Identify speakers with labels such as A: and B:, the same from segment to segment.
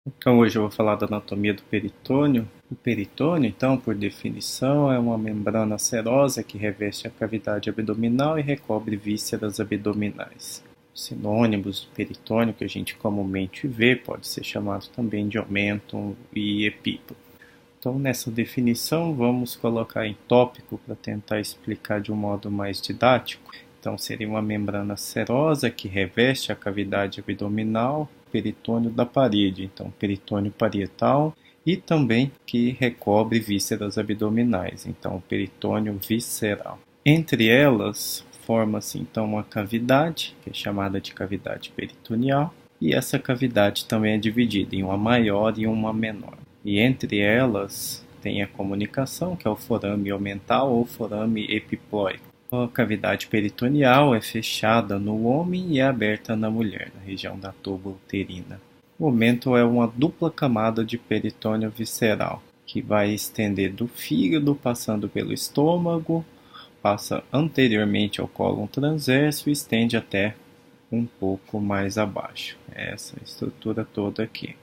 A: Então, hoje eu vou falar da anatomia do peritônio. O peritônio, então, por definição, é uma membrana serosa que reveste a cavidade abdominal e recobre vísceras abdominais. Sinônimos do peritônio que a gente comumente vê pode ser chamado também de omentum e epíplomo. Então, nessa definição, vamos colocar em tópico para tentar explicar de um modo mais didático. Então, seria uma membrana serosa que reveste a cavidade abdominal, peritônio da parede, então peritônio parietal, e também que recobre vísceras abdominais, então peritônio visceral. Entre elas, forma-se então uma cavidade, que é chamada de cavidade peritoneal, e essa cavidade também é dividida em uma maior e uma menor. E entre elas tem a comunicação, que é o forame omental ou forame epiploico. A cavidade peritoneal é fechada no homem e é aberta na mulher, na região da tuba uterina. O omento é uma dupla camada de peritônio visceral, que vai estender do fígado, passando pelo estômago, passa anteriormente ao cólon transverso e estende até um pouco mais abaixo. Essa estrutura toda aqui.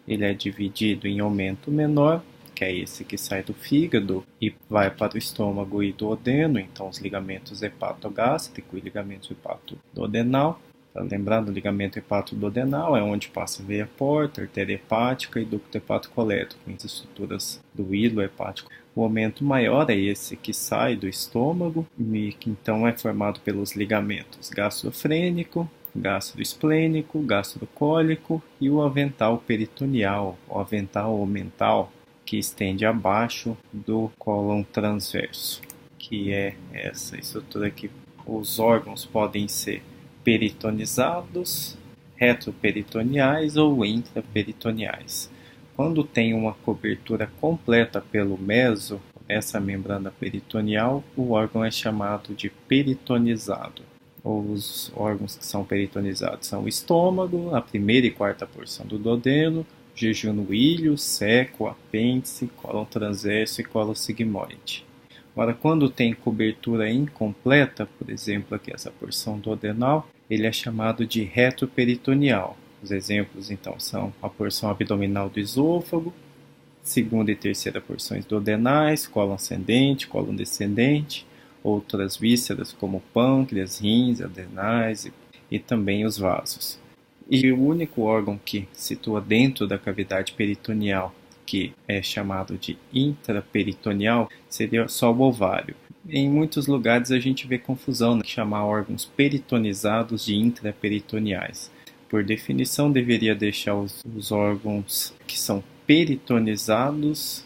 A: Ele é dividido em aumento menor, que é esse que sai do fígado e vai para o estômago e duodeno, então os ligamentos hepatogástrico e ligamento hepatoduodenal. Para lembrar do ligamento hepatoduodenal, é onde passa a veia porta, artéria hepática e ducto hepatocolético, as estruturas do hilo hepático. O aumento maior é esse que sai do estômago, e que então é formado pelos ligamentos gastrofrênico, gastroesplênico, gastrocólico e o avental peritoneal, o avental omental, que estende abaixo do cólon transverso, que é essa estrutura que os órgãos podem ser peritonizados, retroperitoneais ou intraperitoneais. Quando tem uma cobertura completa pelo meso, essa membrana peritoneal, o órgão é chamado de peritonizado. Os órgãos que são peritonizados são o estômago, a primeira e quarta porção do duodeno, jejum ilho, seco, apêndice, cólon transverso e cólon sigmoide. Agora, quando tem cobertura incompleta, por exemplo, aqui essa porção duodenal, ele é chamado de retroperitoneal. Os exemplos, então, são a porção abdominal do esôfago, segunda e terceira porções duodenais, cólon ascendente, cólon descendente, outras vísceras como pâncreas, rins, adrenais e também os vasos. E o único órgão que situa dentro da cavidade peritoneal, que é chamado de intraperitoneal, seria só o ovário. Em muitos lugares a gente vê confusão, né, chamar órgãos peritonizados de intraperitoneais. Por definição, deveria deixar os órgãos que são peritonizados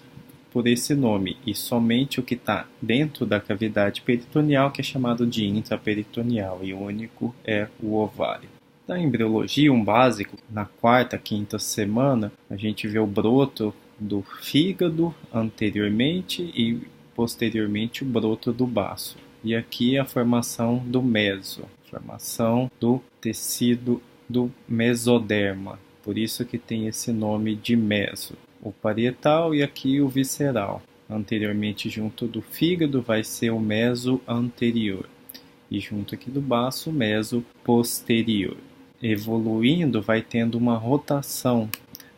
A: por esse nome, e somente o que está dentro da cavidade peritoneal, que é chamado de intraperitoneal, e o único é o ovário. Da embriologia, um básico, na quarta, quinta semana, a gente vê o broto do fígado anteriormente e posteriormente o broto do baço. E aqui a formação do meso, formação do tecido do mesoderma, por isso que tem esse nome de meso. O parietal e aqui o visceral. Anteriormente, junto do fígado, vai ser o meso anterior. E junto aqui do baço, o meso posterior. Evoluindo, vai tendo uma rotação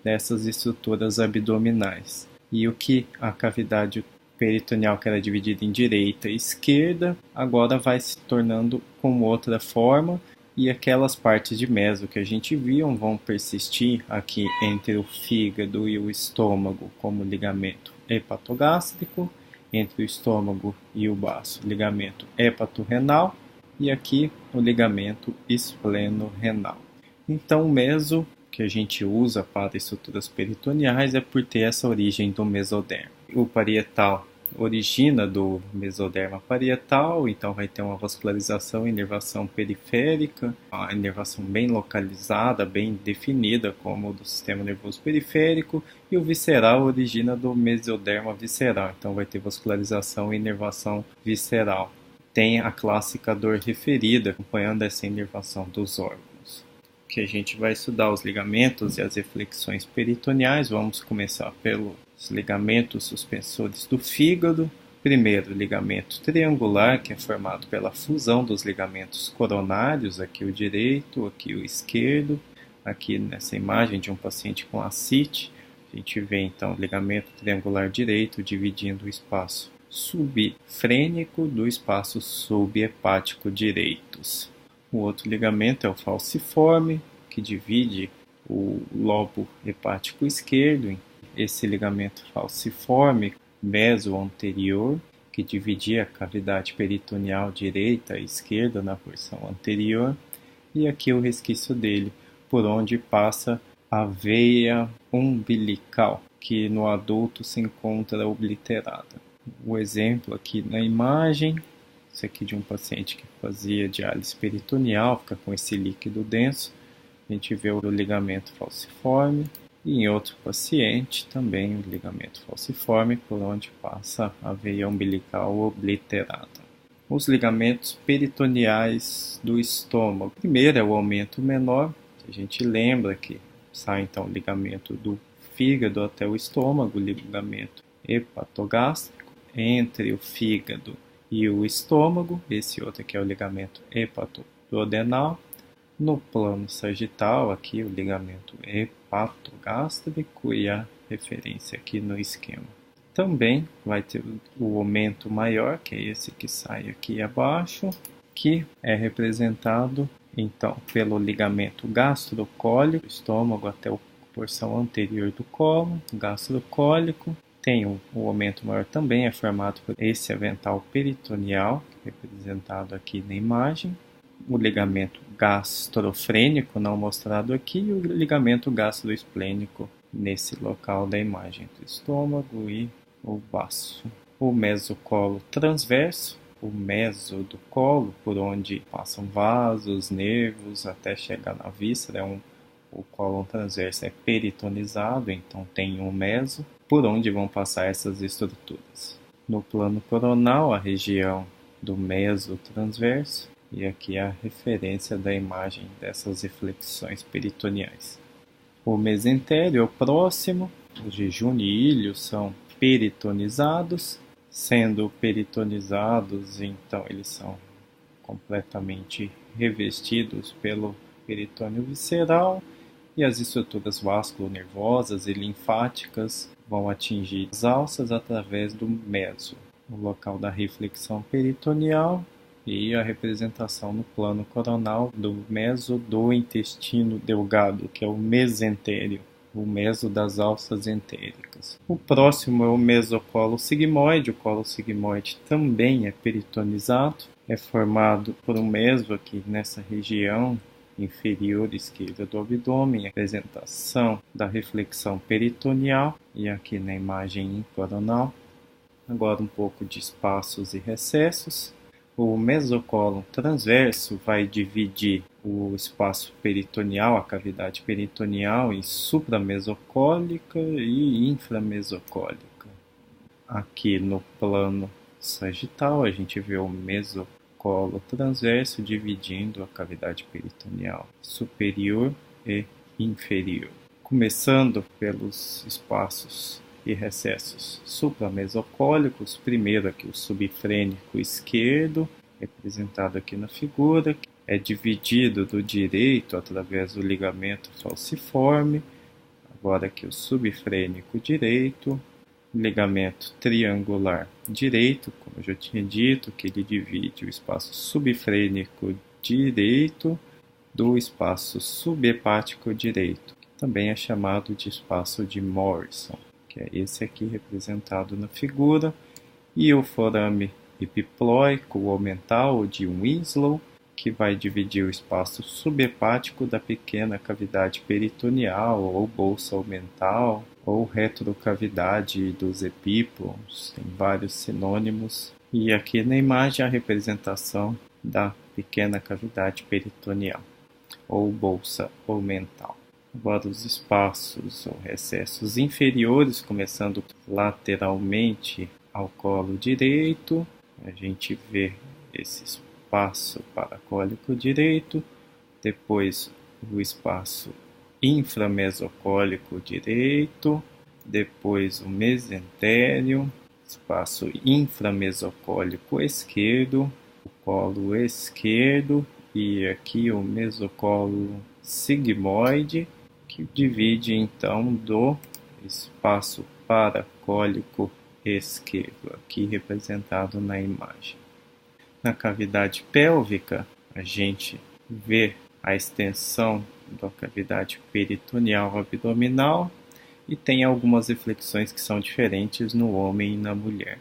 A: dessas estruturas abdominais. E o que a cavidade peritoneal, que era dividida em direita e esquerda, agora vai se tornando com outra forma, e aquelas partes de meso que a gente viu vão persistir aqui entre o fígado e o estômago como ligamento hepatogástrico, entre o estômago e o baço, ligamento hepatorrenal, e aqui o ligamento espleno-renal. Então o meso que a gente usa para estruturas peritoneais é por ter essa origem do mesoderma. O parietal origina do mesoderma parietal, então vai ter uma vascularização e inervação periférica, a inervação bem localizada, bem definida, como do sistema nervoso periférico, e o visceral origina do mesoderma visceral, então vai ter vascularização e inervação visceral. Tem a clássica dor referida, acompanhando essa inervação dos órgãos. Que a gente vai estudar os ligamentos e as reflexões peritoneais. Vamos começar pelos ligamentos suspensores do fígado. Primeiro, ligamento triangular, que é formado pela fusão dos ligamentos coronários, aqui o direito, aqui o esquerdo. aqui nessa imagem de um paciente com ascite, a gente vê então o ligamento triangular direito dividindo o espaço subfrênico do espaço subhepático direitos. O outro ligamento é o falciforme, que divide o lobo hepático esquerdo. Esse ligamento falciforme meso-anterior, que dividia a cavidade peritoneal direita e esquerda na porção anterior, e aqui o resquício dele, por onde passa a veia umbilical, que no adulto se encontra obliterada. O exemplo aqui na imagem, isso aqui de um paciente que fazia diálise peritoneal, fica com esse líquido denso, a gente vê o ligamento falciforme, e em outro paciente também o ligamento falciforme, por onde passa a veia umbilical obliterada. Os ligamentos peritoneais do estômago. Primeiro é o aumento menor, a gente lembra que sai então o ligamento do fígado até o estômago, o ligamento hepatogástrico, entre o fígado e o estômago, esse outro aqui é o ligamento hepatoduodenal. No plano sagital, aqui o ligamento hepatogástrico e a referência aqui no esquema. Também vai ter o aumento maior, que é esse que sai aqui abaixo, que é representado então pelo ligamento gastrocólico, estômago até a porção anterior do colo, gastrocólico. Tem o aumento maior também, é formado por esse avental peritoneal, representado aqui na imagem. O ligamento gastrofrênico, não mostrado aqui, e o ligamento gastroesplênico nesse local da imagem, entre o estômago e o baço. O mesocolo transverso, o meso do colo, por onde passam vasos, nervos, até chegar na víscera, o cólon transverso é peritonizado, então tem um meso, por onde vão passar essas estruturas. No plano coronal, a região do meso transverso, e aqui a referência da imagem dessas reflexões peritoneais. O mesentério é o próximo, os jejune e ilho são peritonizados, sendo peritonizados, então eles são completamente revestidos pelo peritônio visceral, e as estruturas vasculonervosas e linfáticas vão atingir as alças através do meso, o local da reflexão peritoneal e a representação no plano coronal do meso do intestino delgado, que é o mesentério, o meso das alças entéricas. O próximo é o mesocolo sigmoide. O colo sigmoide também é peritonizado, é formado por um meso aqui nessa região inferior esquerda do abdômen, a apresentação da reflexão peritoneal, e aqui na imagem coronal. Agora um pouco de espaços e recessos. O mesocólon transverso vai dividir o espaço peritoneal, a cavidade peritoneal, em supramesocólica e inframesocólica. Aqui no plano sagital a gente vê o mesocolo transverso dividindo a cavidade peritoneal superior e inferior. Começando pelos espaços e recessos supramesocólicos, primeiro aqui o subfrênico esquerdo, representado aqui na figura, é dividido do direito através do ligamento falciforme, agora aqui o subfrênico direito, ligamento triangular direito, como eu já tinha dito, que ele divide o espaço subfrênico direito do espaço subhepático direito, que também é chamado de espaço de Morrison, que é esse aqui representado na figura, e o forame epiploico ou mental de Winslow, que vai dividir o espaço subhepático da pequena cavidade peritoneal, ou bolsa mental, ou retrocavidade dos epíplons, tem vários sinônimos. E aqui na imagem a representação da pequena cavidade peritoneal, ou bolsa mental. Agora os espaços ou recessos inferiores, começando lateralmente ao colo direito, a gente vê esse espaço paracólico direito, depois o espaço inframesocólico direito, depois o mesentério, espaço inframesocólico esquerdo, o colo esquerdo, e aqui o mesocolo sigmoide, que divide então do espaço paracólico esquerdo, aqui representado na imagem. Na cavidade pélvica, a gente vê a extensão da cavidade peritoneal abdominal e tem algumas reflexões que são diferentes no homem e na mulher.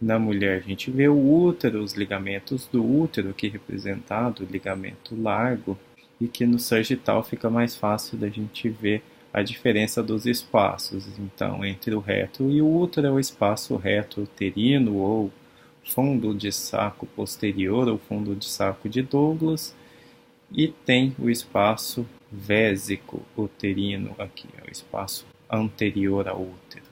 A: Na mulher, a gente vê o útero, os ligamentos do útero, aqui representado, o ligamento largo, e que no sagital fica mais fácil da gente ver a diferença dos espaços. Então, entre o reto e o útero é o espaço reto uterino ou fundo de saco posterior ou fundo de saco de Douglas, e tem o espaço vésico uterino aqui, é o espaço anterior ao útero.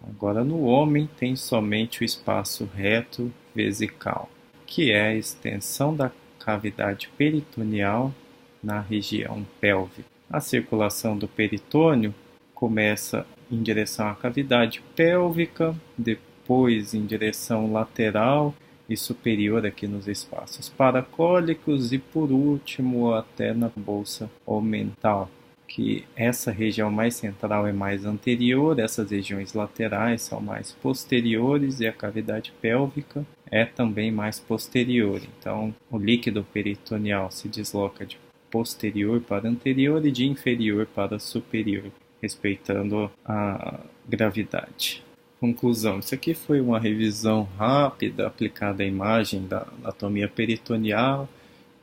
A: Agora no homem tem somente o espaço reto vesical, que é a extensão da cavidade peritoneal na região pélvica. A circulação do peritônio começa em direção à cavidade pélvica, depois em direção lateral e superior aqui nos espaços paracólicos e por último até na bolsa omental, que essa região mais central é mais anterior, essas regiões laterais são mais posteriores e a cavidade pélvica é também mais posterior. Então, o líquido peritoneal se desloca de posterior para anterior e de inferior para superior, respeitando a gravidade. Conclusão, isso aqui foi uma revisão rápida aplicada à imagem da anatomia peritoneal.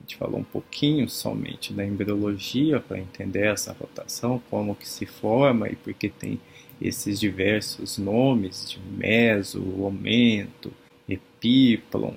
A: A gente falou um pouquinho somente da embriologia para entender essa rotação, como que se forma e por que tem esses diversos nomes de meso, omento, epíplon,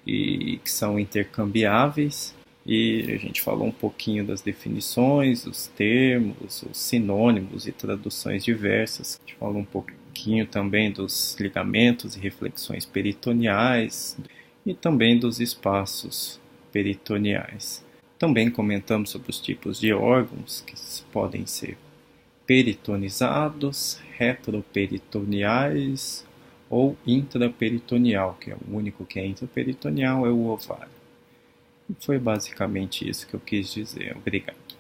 A: e que são intercambiáveis. E a gente falou um pouquinho das definições, os termos, os sinônimos e traduções diversas. A gente falou um pouquinho também dos ligamentos e reflexões peritoneais e também dos espaços peritoneais. Também comentamos sobre os tipos de órgãos que podem ser peritonizados, retroperitoneais ou intraperitoneal, que é o único que é intraperitoneal, é o ovário. E foi basicamente isso que eu quis dizer. Obrigado.